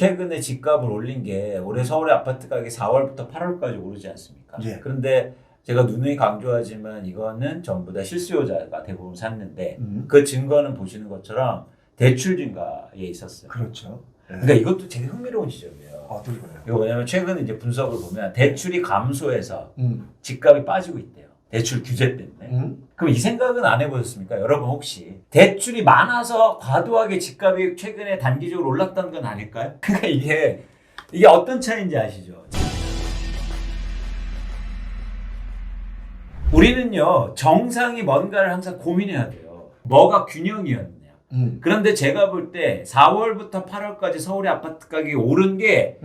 최근에 집값을 올린 게 올해 서울의 아파트 가격이 4월부터 8월까지 오르지 않습니까? 예. 그런데 제가 누누이 강조하지만 이거는 전부 다 실수요자가 대부분 샀는데 그 증거는 보시는 것처럼 대출 증가에 있었어요. 그렇죠. 그러니까 이것도 되게 흥미로운 지점이에요. 어떻게 보요? 이거 뭐냐면 최근 이제 분석을 보면 대출이 감소해서 집값이 빠지고 있대요. 대출 규제 때문에. 그럼 이 생각은 안 해보셨습니까? 여러분 혹시 대출이 많아서 과도하게 집값이 최근에 단기적으로 올랐던 건 아닐까요? 그러니까 이게 어떤 차이인지 아시죠? 우리는요 정상이 뭔가를 항상 고민해야 돼요. 뭐가 균형이었냐. 그런데 제가 볼 때 4월부터 8월까지 서울의 아파트 가격이 오른 게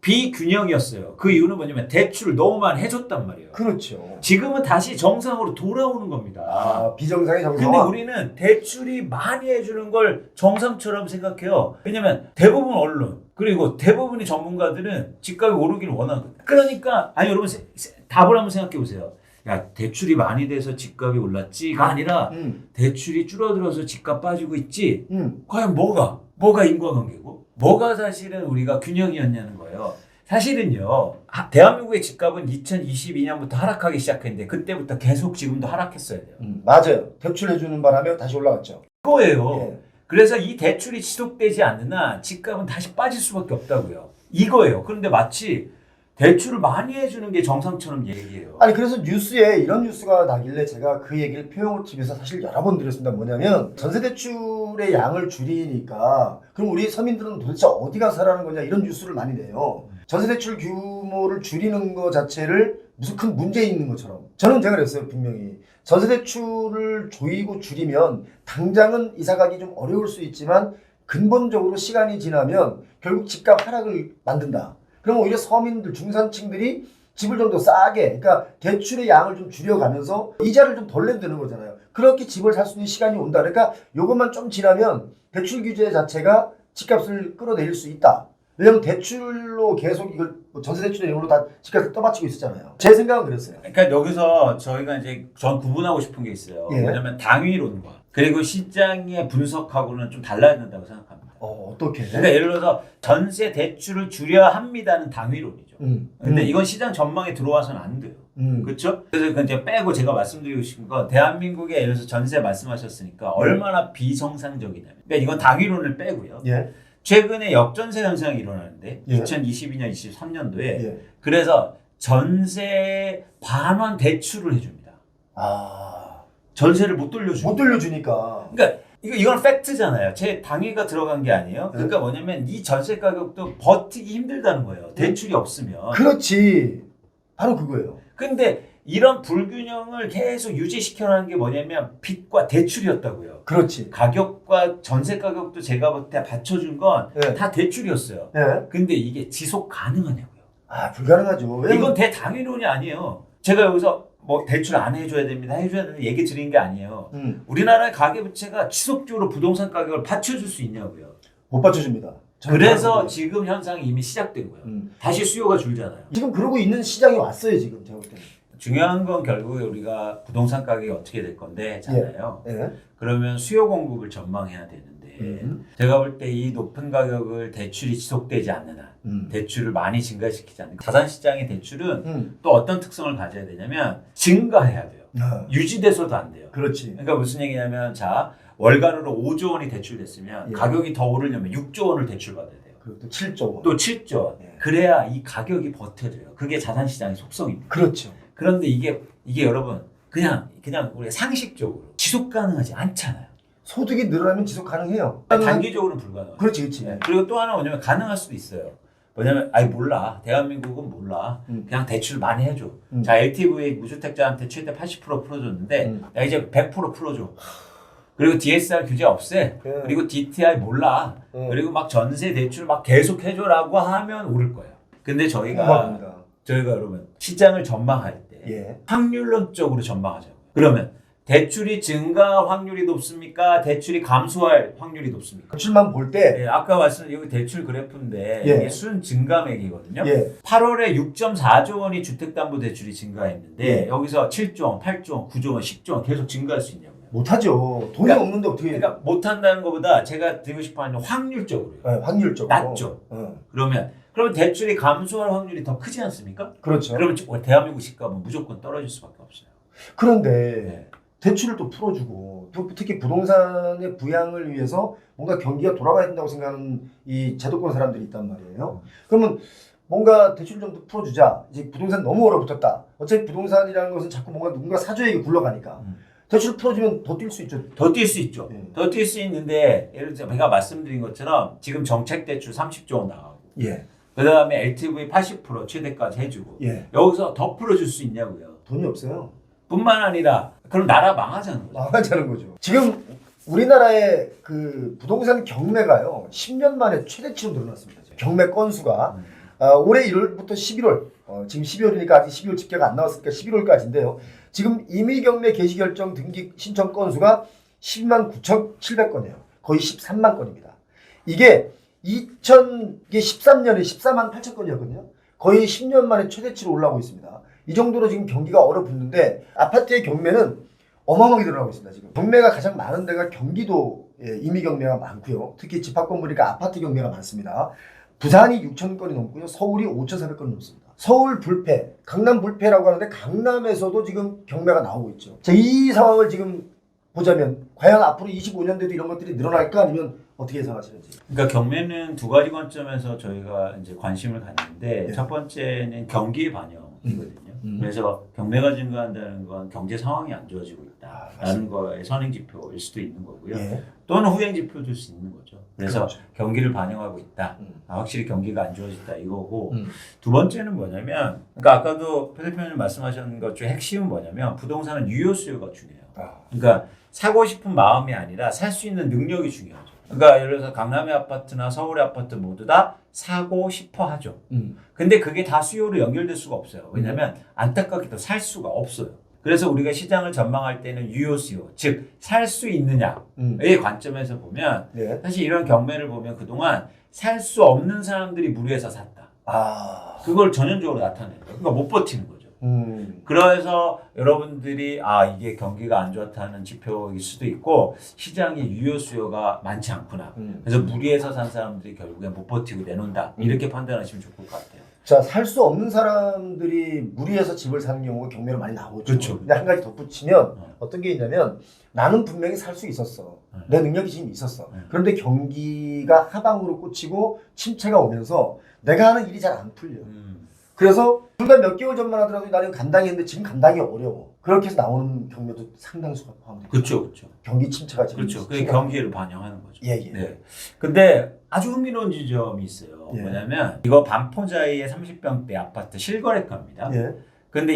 비균형이었어요. 그 이유는 뭐냐면 대출을 너무 많이 해줬단 말이에요. 그렇죠. 지금은 다시 정상으로 돌아오는 겁니다. 아, 비정상이 정상화. 근데 우리는 대출이 많이 해주는 걸 정상처럼 생각해요. 왜냐면 대부분 언론 그리고 대부분의 전문가들은 집값이 오르기를 원하거든요. 그러니까 아니 여러분 답을 한번 생각해 보세요. 야 대출이 많이 돼서 집값이 올랐지가 아니라 대출이 줄어들어서 집값 빠지고 있지. 과연 뭐가 인과관계고 뭐가 사실은 우리가 균형이었냐는 거예요. 사실은요 대한민국의 집값은 2022년부터 하락하기 시작했는데 그때부터 계속 지금도 하락했어야 돼요. 맞아요. 대출해주는 바람에 다시 올라갔죠. 이거예요. 예. 그래서 이 대출이 지속되지 않는 한 집값은 다시 빠질 수밖에 없다고요. 이거예요. 그런데 마치 대출을 많이 해주는 게 정상처럼 얘기해요. 아니 그래서 뉴스에 이런 뉴스가 나길래 제가 그 얘기를 표용을 TV에서 사실 여러 번 드렸습니다. 뭐냐면 전세대출의 양을 줄이니까 그럼 우리 서민들은 도대체 어디 가서 살라는 거냐 이런 뉴스를 많이 내요. 전세대출 규모를 줄이는 것 자체를 무슨 큰 문제 있는 것처럼. 저는 제가 그랬어요. 분명히 전세대출을 조이고 줄이면 당장은 이사가기 좀 어려울 수 있지만 근본적으로 시간이 지나면 결국 집값 하락을 만든다. 그러면 오히려 서민들, 중산층들이 집을 좀 더 싸게, 그러니까 대출의 양을 좀 줄여가면서 이자를 좀 덜 내도 되는 거잖아요. 그렇게 집을 살 수 있는 시간이 온다. 그러니까 요것만 좀 지나면 대출 규제 자체가 집값을 끌어내릴 수 있다. 왜냐면 대출로 계속 이걸 전세대출의 이런 걸로 다 집값을 떠받치고 있었잖아요. 제 생각은 그랬어요. 그러니까 여기서 저희가 이제 전 구분하고 싶은 게 있어요. 예. 뭐냐면 당위론과 그리고 시장의 분석하고는 좀 달라야 된다고 생각합니다. 어떻게? 그러니까 예를 들어서 전세 대출을 줄여야 합니다는 당위론이죠. 근데 이건 시장 전망에 들어와서는 안 돼요. 그렇죠? 그래서 이제 빼고 제가 말씀드리고 싶은 건 대한민국에 예를 들어서 전세 말씀하셨으니까 얼마나 비정상적이냐면 그러니까 이건 당위론을 빼고요. 예. 최근에 역전세 현상이 일어나는데 예. 2022년, 23년도에 예. 그래서 전세 반환 대출을 해줍니다. 아, 전세를 못 돌려주고. 못 돌려주니까. 그러니까 이건 팩트잖아요. 제 당위가 들어간 게 아니에요. 그러니까 뭐냐면 이 전세 가격도 버티기 힘들다는 거예요. 대출이 없으면. 그렇지. 바로 그거예요. 근데 이런 불균형을 계속 유지시켜라는 게 뭐냐면 빚과 대출이었다고요. 그렇지. 가격과 전세 가격도 제가 볼 때 받쳐준 건 다 예. 대출이었어요. 예. 근데 이게 지속 가능하냐고요. 아, 불가능하죠. 왜냐면 이건 대당위론이 아니에요. 제가 여기서 뭐 대출 안 해줘야 됩니다. 해줘야 되는 얘기 드린 게 아니에요. 우리나라의 가계부채가 지속적으로 부동산 가격을 받쳐줄 수 있냐고요. 못 받쳐줍니다. 그래서 지금 현상이 이미 시작된 거예요. 다시 수요가 줄잖아요. 지금 그러고 있는 시장이 왔어요. 지금 제가 볼 때는. 중요한 건 결국에 우리가 부동산 가격이 어떻게 될 건데잖아요. 예. 그러면 수요 공급을 전망해야 되는데 제가 볼 때 이 높은 가격을 대출이 지속되지 않는 한 대출을 많이 증가시키지 않는 자산시장의 대출은 또 어떤 특성을 가져야 되냐면 증가해야 돼요. 유지돼서도 안 돼요. 그렇지. 그러니까 무슨 얘기냐면 자 월간으로 5조 원이 대출됐으면 예. 가격이 더 오르려면 6조 원을 대출받아야 돼요. 그리고 또 7조 원. 또 7조 원. 예. 그래야 이 가격이 버텨져요. 그게 자산시장의 속성입니다. 그렇죠. 그런데 이게 여러분 그냥 우리가 상식적으로 지속 가능하지 않잖아요. 소득이 늘어나면 지속 가능해요. 단기적으로는 불가능해요. 그렇지, 그렇지. 네. 그리고 또 하나 뭐냐면 가능할 수도 있어요. 뭐냐면 몰라. 대한민국은 몰라. 그냥 대출 많이 해줘. 자 LTV 무주택자한테 최대 80% 풀어줬는데 야 이제 100% 풀어줘. 그리고 DSR 규제 없애. 그리고 DTI 몰라. 그리고 막 전세 대출 막 계속 해줘라고 하면 오를 거예요. 근데 저희가 여러분 시장을 전망할 때 예. 확률론적으로 전망하자고요. 그러면 대출이 증가 확률이 높습니까? 대출이 감소할 확률이 높습니까? 대출만 볼 때 아까 말씀드린 여기 대출 그래프인데 예. 이게 순 증가액이거든요. 예. 8월에 6.4조 원이 주택담보대출이 증가했는데 예. 여기서 7조 원, 8조 원, 9조 원, 10조 원 계속 증가할 수 있냐고요. 못하죠. 돈이 그러니까- 없는데 어떻게? 그러니까 못한다는 것보다 제가 드리고 싶어하는 확률적으로요. 네, 확률적으로 낮죠. 어. 그러면 대출이 감소할 확률이 더 크지 않습니까? 그렇죠. 그러면 대한민국 집값은 무조건 떨어질 수밖에 없어요. 그런데 네. 대출을 또 풀어주고 특히 부동산의 부양을 위해서 뭔가 경기가 돌아가야 된다고 생각하는 이 제도권 사람들이 있단 말이에요. 그러면 뭔가 대출 좀 더 풀어주자. 이제 부동산 너무 얼어붙었다. 어차피 부동산이라는 것은 자꾸 뭔가 누군가 사줘야 굴러가니까 대출 풀어주면 더 뛸 수 있죠. 더 뛸 수 있죠. 예. 더 뛸 수 있는데 예를 들어 제가 말씀드린 것처럼 지금 정책 대출 30조 원 나가고 예. 그 다음에 LTV 80% 최대까지 해주고 예. 여기서 더 풀어줄 수 있냐고요. 돈이 없어요. 뿐만 아니라 그럼 나라 망하자는 거죠. 망하자는 거죠. 지금 우리나라의 그 부동산 경매가요 10년 만에 최대치로 늘어났습니다. 경매 건수가 올해 1월부터 11월 지금 12월이니까 아직 12월 집계가 안 나왔으니까 11월까지인데요. 지금 임의 경매 개시 결정 등기 신청 건수가 12만 9,700건이에요. 거의 13만 건입니다. 이게 2013년에 14만 8천 건이었거든요. 거의 10년 만에 최대치로 올라오고 있습니다. 이 정도로 지금 경기가 얼어붙는데 아파트의 경매는 어마어마하게 늘어나고 있습니다. 지금 경매가 가장 많은 데가 경기도 임의 경매가 많고요. 특히 집합 건물이니까 아파트 경매가 많습니다. 부산이 6천 건이 넘고요. 서울이 5,400건이 넘습니다. 서울 불패, 강남 불패라고 하는데 강남에서도 지금 경매가 나오고 있죠. 자, 이 상황을 지금 보자면 과연 앞으로 25년대도 이런 것들이 늘어날까 아니면 어떻게 예상하시는지. 그러니까 경매는 두 가지 관점에서 저희가 이제 관심을 갖는데 네. 첫 번째는 경기의 반영이거든요. 그래서 경매가 증가한다는 건 경제 상황이 안 좋아지고 있다라는 거의 선행 지표일 수도 있는 거고요. 예. 또는 후행 지표일 수 있는 거죠. 그래서 그렇죠. 경기를 반영하고 있다. 확실히 경기가 안 좋아졌다 이거고 음. 두 번째는 뭐냐면 그러니까 아까도 표 대표님 말씀하신 것 중에 핵심은 뭐냐면 부동산은 유효 수요가 중요해요. 그러니까 사고 싶은 마음이 아니라 살 수 있는 능력이 중요하죠. 그러니까 예를 들어서 강남의 아파트나 서울의 아파트 모두 다 사고 싶어 하죠. 근데 그게 다 수요로 연결될 수가 없어요. 왜냐하면 안타깝게도 살 수가 없어요. 그래서 우리가 시장을 전망할 때는 유효 수요, 즉 살 수 있느냐의 관점에서 보면 네. 사실 이런 경매를 보면 그동안 살 수 없는 사람들이 무리해서 샀다. 그걸 전형적으로 나타내요. 그러니까 못 버티는 거죠. 그래서 여러분들이 이게 경기가 안 좋다는 지표일 수도 있고 시장에 유효 수요가 많지 않구나. 그래서 무리해서 산 사람들이 결국에 못 버티고 내놓는다. 이렇게 판단하시면 좋을 것 같아요. 자, 살 수 없는 사람들이 무리해서 집을 사는 경우가 경매로 많이 나오죠. 그렇죠. 근데 한 가지 덧붙이면 어떤 게 있냐면 나는 분명히 살 수 있었어. 내 능력이 지금 있었어. 그런데 경기가 하방으로 꽂히고 침체가 오면서 내가 하는 일이 잘 안 풀려. 그래서 불과 몇 개월 전만 하더라도 나는 감당이 했는데 지금 감당이 어려워. 그렇게 해서 나오는 경매도 상당수가 포함돼요. 그렇죠. 경기 침체가 지금. 그렇죠. 그게 경기를 반영하는 거죠. 예. 네. 근데 아주 흥미로운 지점이 있어요. 예. 뭐냐면 이거 반포자이의 30평대 아파트 실거래가입니다. 예. 근데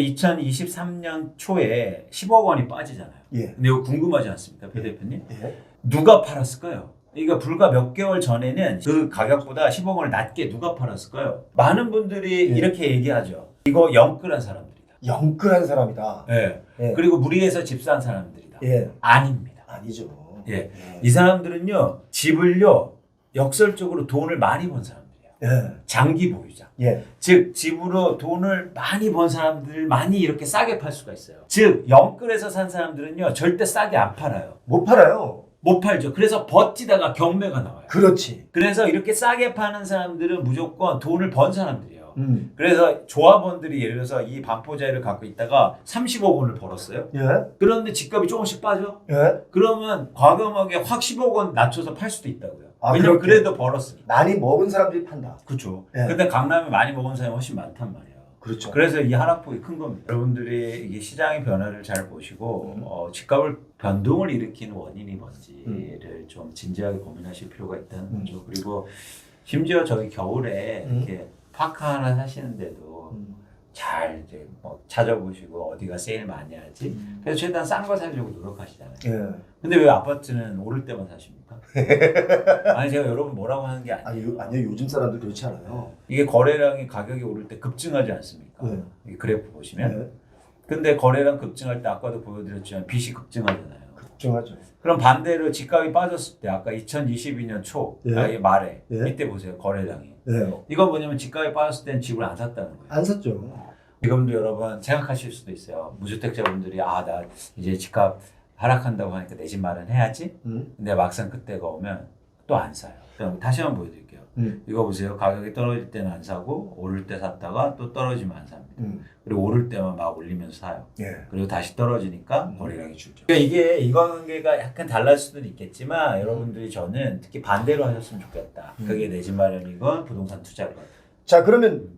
2023년 초에 10억 원이 빠지잖아요. 예. 근데 이거 궁금하지 않습니까, 표 대표님? 예. 누가 팔았을까요? 이거 불과 몇 개월 전에는 그 가격보다 10억 원을 낮게 누가 팔았을까요? 많은 분들이 예. 이렇게 얘기하죠. 이거 영끌한 사람들이다. 영끌한 사람이다. 예. 예. 그리고 무리해서 집 산 사람들이다. 예. 아닙니다. 아니죠. 예. 이 사람들은요, 집을요, 역설적으로 돈을 많이 번 사람들이에요. 예. 장기 보유자. 예. 즉, 집으로 돈을 많이 번 사람들 많이 이렇게 싸게 팔 수가 있어요. 즉, 영끌에서 산 사람들은요, 절대 싸게 안 팔아요. 못 팔아요. 못 팔죠. 그래서 버티다가 경매가 나와요. 그렇지. 그래서 이렇게 싸게 파는 사람들은 무조건 돈을 번 사람들이에요. 그래서 조합원들이 예를 들어서 이 반포자이를 갖고 있다가 30억 원을 벌었어요. 예. 그런데 집값이 조금씩 빠져. 예. 그러면 과감하게 확 10억 원 낮춰서 팔 수도 있다고요. 아, 왜냐면 그렇게. 그래도 벌었으니까. 많이 먹은 사람들이 판다. 그렇죠. 예. 근데 강남에 많이 먹은 사람이 훨씬 많단 말이에요. 그렇죠. 그래서 이 하락폭이 큰 겁니다. 여러분들이 이게 시장의 변화를 잘 보시고 집값을 변동을 일으키는 원인이 뭔지를 좀 진지하게 고민하실 필요가 있다는 거죠. 그리고 심지어 저희 겨울에 이렇게 파카 하나 사시는데도 잘 이제 뭐 찾아보시고 어디가 세일 많이 하지. 그래서 최대한 싼 거 사려고 노력하시잖아요. 예. 근데 왜 아파트는 오를 때만 사십니까? 아니 제가 여러분 뭐라고 하는 게 아니에요. 아니요. 요즘 사람들 그렇지 않아요. 이게 거래량이 가격이 오를 때 급증하지 않습니까? 네. 이 그래프 보시면. 예. 근데 거래량 급증할 때 아까도 보여드렸지만 빚이 급증하잖아요. 걱정하죠. 그럼 반대로 집값이 빠졌을 때 아까 2022년 초 예. 말에 예. 이때 보세요. 거래량이. 예. 이건 뭐냐면 집값이 빠졌을 때는 집을 안 샀다는 거예요. 안 샀죠. 지금도 여러분 생각하실 수도 있어요. 무주택자분들이 나 이제 집값 하락한다고 하니까 내 집 마련해야지. 근데 막상 그때가 오면 또 안 사요. 그럼 다시 한번 보여드릴게요. 이거 보세요. 가격이 떨어질 때는 안 사고 오를 때 샀다가 또 떨어지면 안 삽니다. 그리고 오를 때만 막 올리면서 사요. 예. 그리고 다시 떨어지니까 거래량이 줄죠. 그러니까 이게 인과관계가 약간 달라질 수도 있겠지만 여러분들이 저는 특히 반대로 하셨으면 좋겠다. 그게 내 집 마련이건 부동산 투자건. 자, 그러면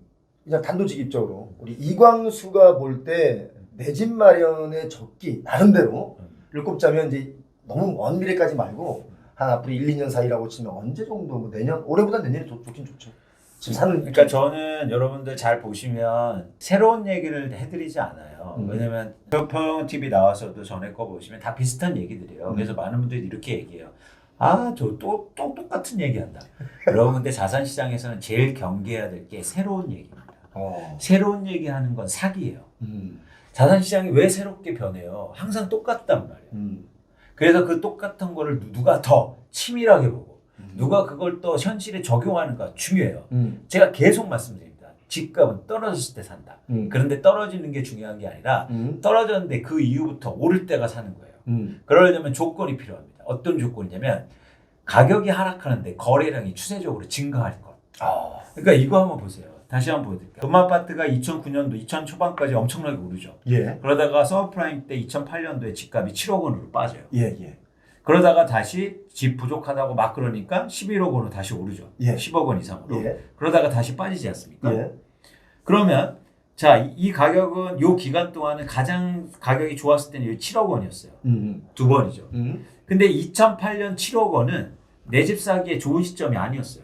그냥 단도직입적으로 우리 이광수가 볼 때 내 집 마련의 적기 나름대로를 꼽자면 이제 너무 먼 미래까지 말고 한 앞으로 1, 2년 사이라고 치면 언제 정도 뭐 내년 올해보다 내년이 좋긴 좋죠. 지금 사는 그러니까 저는 여러분들 잘 보시면 새로운 얘기를 해드리지 않아요. 왜냐면 평영 TV 나와서도 전에 거 보시면 다 비슷한 얘기들이에요. 그래서 많은 분들이 이렇게 얘기해요. 아, 저 또 똑같은 얘기한다. 여러분 근데 자산시장에서는 제일 경계해야 될 게 새로운 얘기입니다. 새로운 얘기하는 건 사기예요. 자산시장이 왜 새롭게 변해요? 항상 똑같단 말이에요. 그래서 그 똑같은 거를 누가 더 치밀하게 보고 누가 그걸 또 현실에 적용하는가 중요해요. 제가 계속 말씀드립니다. 집값은 떨어졌을 때 산다. 그런데 떨어지는 게 중요한 게 아니라 떨어졌는데 그 이후부터 오를 때가 사는 거예요. 그러려면 조건이 필요합니다. 어떤 조건이냐면 가격이 하락하는데 거래량이 추세적으로 증가할 것. 그러니까 이거 한번 보세요. 다시 한번 보여드릴게요. 금아파트가 2009년도 2000 초반까지 엄청나게 오르죠. 예. 그러다가 서브프라임 때 2008년도에 집값이 7억 원으로 빠져요. 예. 그러다가 다시 집 부족하다고 막 그러니까 11억 원으로 다시 오르죠. 예. 10억 원 이상으로. 예. 그러다가 다시 빠지지 않습니까? 예. 그러면 자, 이 가격은 요 기간 동안은 가장 가격이 좋았을 때는 7억 원이었어요. 두 번이죠. 근데 2008년 7억 원은 내 집 사기에 좋은 시점이 아니었어요.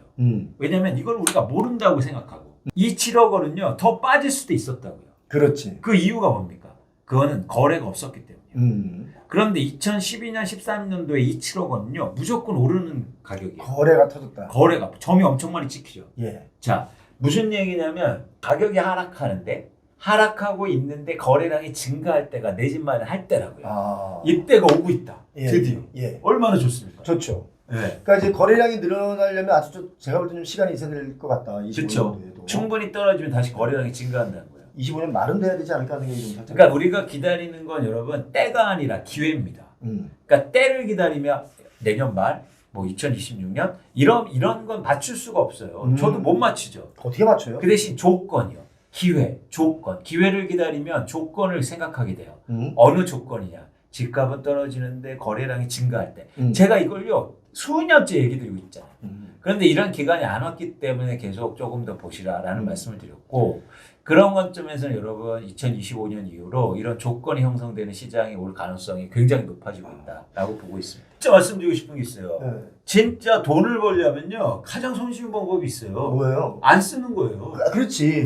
왜냐면 이걸 우리가 모른다고 생각하고 이 7억 원은요 더 빠질 수도 있었다고요. 그렇지. 그 이유가 뭡니까? 그거는 거래가 없었기 때문이에요. 그런데 2012년 13년도에 이 7억 원은요 무조건 오르는 가격이에요. 거래가 터졌다. 거래가 점이 엄청 많이 찍히죠. 예. 자, 무슨 얘기냐면 가격이 하락하는데 하락하고 있는데 거래량이 증가할 때가 내 집 마련 할 때라고요. 이때가 오고 있다. 예. 드디어. 예. 얼마나 좋습니까? 좋죠. 네. 그러니까 이제 거래량이 늘어나려면 아주 제가 볼 때 좀 시간이 있어야 될 것 같다. 그렇죠. 충분히 떨어지면 다시 거래량이 증가한다는 거예요. 25년 말은 돼야 되지 않을까 하는 생각이 좀 살짝. 그러니까 우리가 기다리는 건 여러분 때가 아니라 기회입니다. 그러니까 때를 기다리면 내년 말, 뭐 2026년 이런 건 맞출 수가 없어요. 저도 못 맞추죠. 어떻게 맞춰요? 그 대신 조건이요. 기회, 조건. 기회를 기다리면 조건을 생각하게 돼요. 어느 조건이냐? 집값은 떨어지는데 거래량이 증가할 때. 제가 이걸요 수년째 얘기 드리고 있잖아요. 그런데 이런 기간이 안 왔기 때문에 계속 조금 더 보시라라는 말씀을 드렸고 그런 관점에서는 여러분 2025년 이후로 이런 조건이 형성되는 시장이 올 가능성이 굉장히 높아지고 있다라고 보고 있습니다. 진짜 말씀드리고 싶은 게 있어요. 네. 진짜 돈을 벌려면요 가장 손쉬운 방법이 있어요. 뭐예요? 안 쓰는 거예요. 그렇지.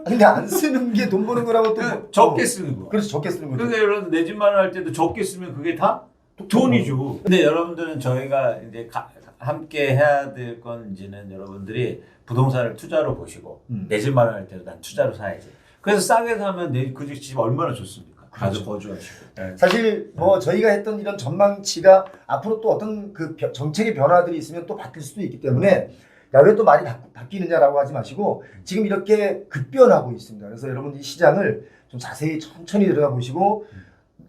근데 안 쓰는 게 돈 버는 거라고 또 적게 쓰는 거. 그렇지, 적게 쓰는 거죠. 근데 여러분 내 집 마련할 때도 적게 쓰면 그게 다 돈이죠. 근데 여러분들은 저희가 이제 함께 해야 될 건 이제는 여러분들이 부동산을 투자로 보시고 내 집 마련할 때도 난 투자로 사야지. 그래서 싸게 사면 내 그 집 얼마나 좋습니까? 가서 거주하시고. 네. 사실 뭐 저희가 했던 이런 전망치가 앞으로 또 어떤 그 정책의 변화들이 있으면 또 바뀔 수도 있기 때문에 야, 왜 또 많이 바뀌느냐라고 하지 마시고 지금 이렇게 급변하고 있습니다. 그래서 여러분 이 시장을 좀 자세히 천천히 들여다 보시고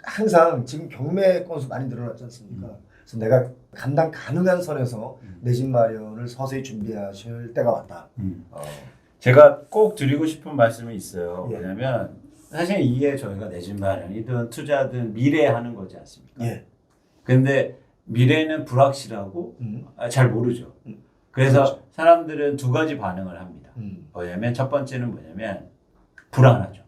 항상 지금 경매 건수 많이 늘어났지 않습니까? 그래서 내가 감당 가능한 선에서 내 집 마련을 서서히 준비하실 때가 왔다. 제가 꼭 드리고 싶은 말씀이 있어요. 예. 왜냐면 사실 이게 저희가 내 집 마련이든 투자든 미래에 하는 거지 않습니까? 예. 근데 미래는 불확실하고 잘 모르죠. 그래서 그렇죠. 사람들은 두 가지 반응을 합니다. 뭐냐면 첫 번째는 뭐냐면 불안하죠.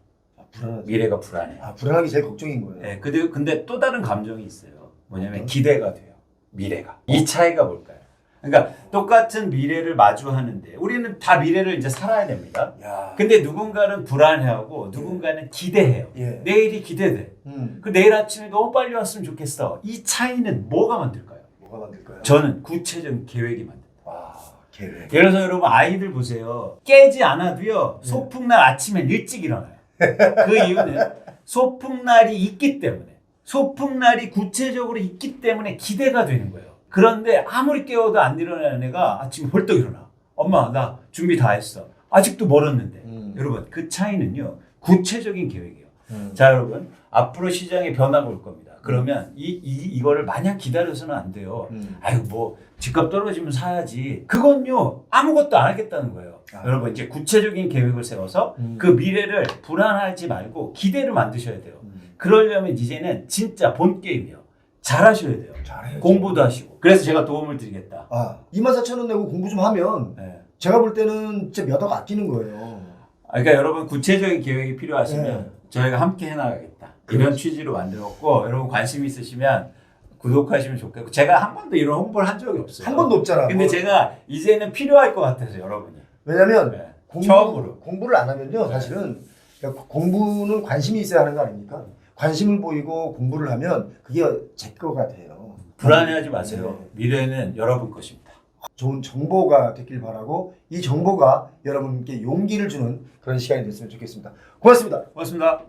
불안하죠. 미래가 불안해요. 불안하기 제일 걱정인 거예요. 네, 근데 또 다른 감정이 있어요. 뭐냐면 기대가 돼요. 미래가. 이 차이가 뭘까요? 그러니까 똑같은 미래를 마주하는데 우리는 다 미래를 이제 살아야 됩니다. 야. 근데 누군가는 불안해하고 누군가는 기대해요. 예. 내일이 기대돼. 그 내일 아침에 너무 빨리 왔으면 좋겠어. 이 차이는 뭐가 만들까요? 뭐가 만들까요? 저는 구체적인 계획이 만듭니다. 와, 계획. 예를 들어서 여러분 아이들 보세요. 깨지 않아도요. 소풍날 아침에 일찍 일어나요. 그 이유는 소풍날이 있기 때문에 소풍날이 구체적으로 있기 때문에 기대가 되는 거예요. 그런데 아무리 깨워도 안 일어나는 애가 아침에 벌떡 일어나. 엄마 나 준비 다 했어. 아직도 멀었는데. 여러분 그 차이는요. 구체적인 계획이에요. 자 여러분 앞으로 시장에 변화가 올 겁니다. 그러면 이거를 마냥 기다려서는 안 돼요. 아이고 뭐 집값 떨어지면 사야지. 그건요 아무것도 안 하겠다는 거예요. 여러분 이제 구체적인 계획을 세워서 그 미래를 불안하지 말고 기대를 만드셔야 돼요. 그러려면 이제는 진짜 본 게임이요. 잘하셔야 돼요. 잘해야죠. 공부도 하시고. 그래서 제가 도움을 드리겠다. 24,000원 내고 공부 좀 하면 네. 제가 볼 때는 진짜 몇 억 아끼는 거예요. 그러니까 여러분 구체적인 계획이 필요하시면 네. 저희가 함께 해나가겠다. 이런 취지로 만들었고 여러분 관심 있으시면 구독하시면 좋겠고 제가 한 번도 이런 홍보를 한 적이 없어요. 한 번도 없잖아. 근데 제가 이제는 필요할 것 같아서 여러분이. 왜냐면 네. 처음으로. 공부를 안 하면요 사실은 그러니까 공부는 관심이 있어야 하는 거 아닙니까? 관심을 보이고 공부를 하면 그게 제 거가 돼요. 불안해하지 마세요. 네. 미래는 여러분 것입니다. 좋은 정보가 됐길 바라고 이 정보가 여러분께 용기를 주는 그런 시간이 됐으면 좋겠습니다. 고맙습니다. 고맙습니다.